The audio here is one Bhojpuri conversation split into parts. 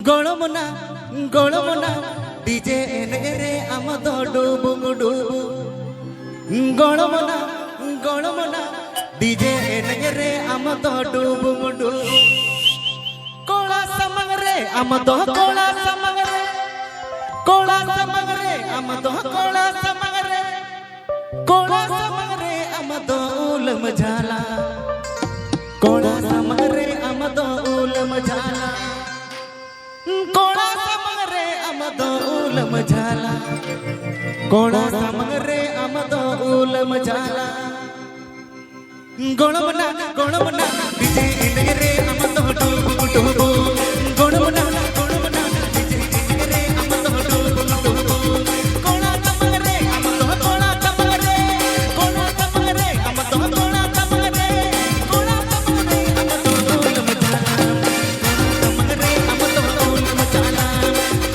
गोलमना गोलमना डीजे एनेरे आमदो डुबुंग डुबु गोलमना गोलमना डीजे एनेरे आमदो डुबुंग डुबु कोला समंगरे आमदो कोला समंगरे आमदो कोला समंगरे आमदो उलम झाला कोला समंगरे आमदो उलम झाला कोला समंगरे आमदो उलम झाला कोला समंगरे आमदो उलम झाला गोलमना डीजे एनेरे आमदो डुबुंग डुबु गोलमना डीजे एनेरे आमदो डुबुंग डुबु कोला समंगरे आमदो कोला समंगरे आमदो कोला समंगरे आमदो उलम झाला समंगरे आमदो उलम झाला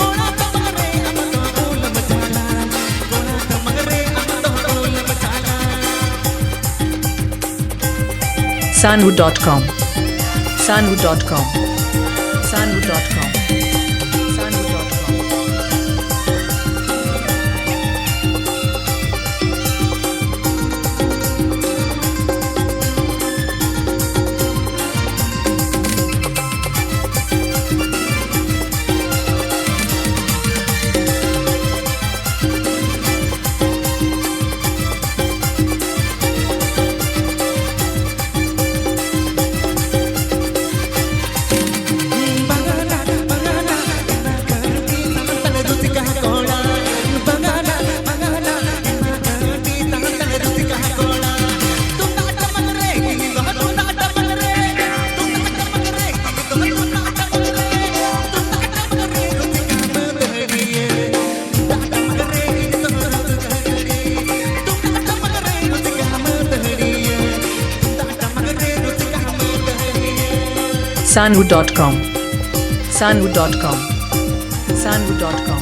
कोला समंगरे आमदो उलम झाला कोला समंगरे आमदो उलम झाला Sanwood.com Sanwood.com Sanwood.com Sanwood.com Sanwood.com Sanwood.com Sanwood.com Sanwood.com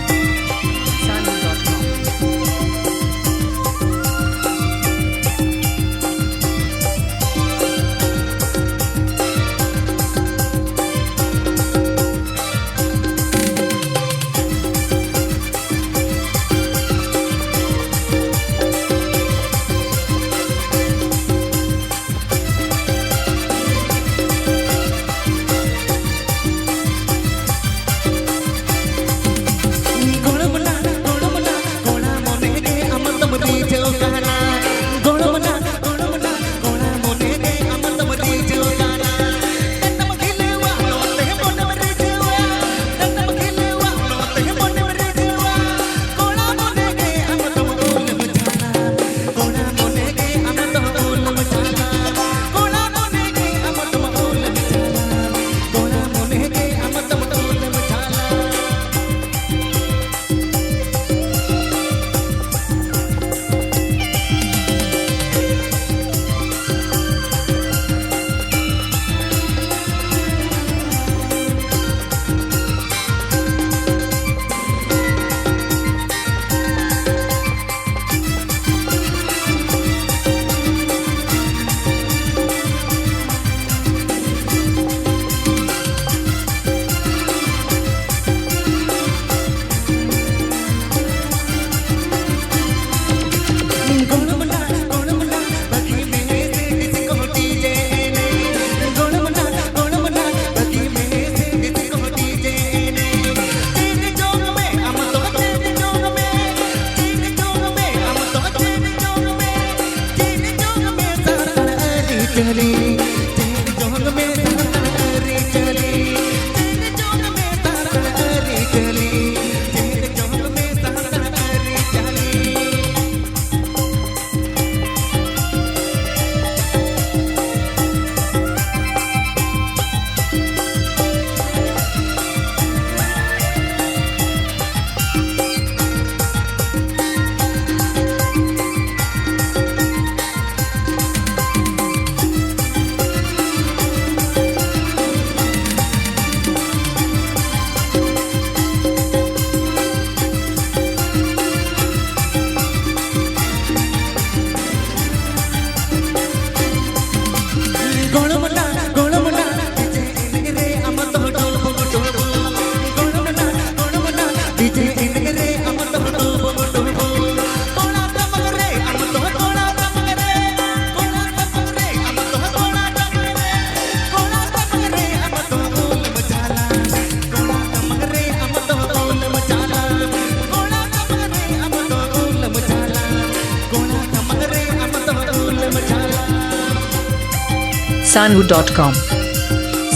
Sanwood.com.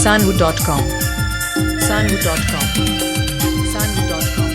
Sanwood.com. Sanwood.com. Sanwood.com.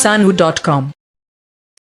Sanwood.com.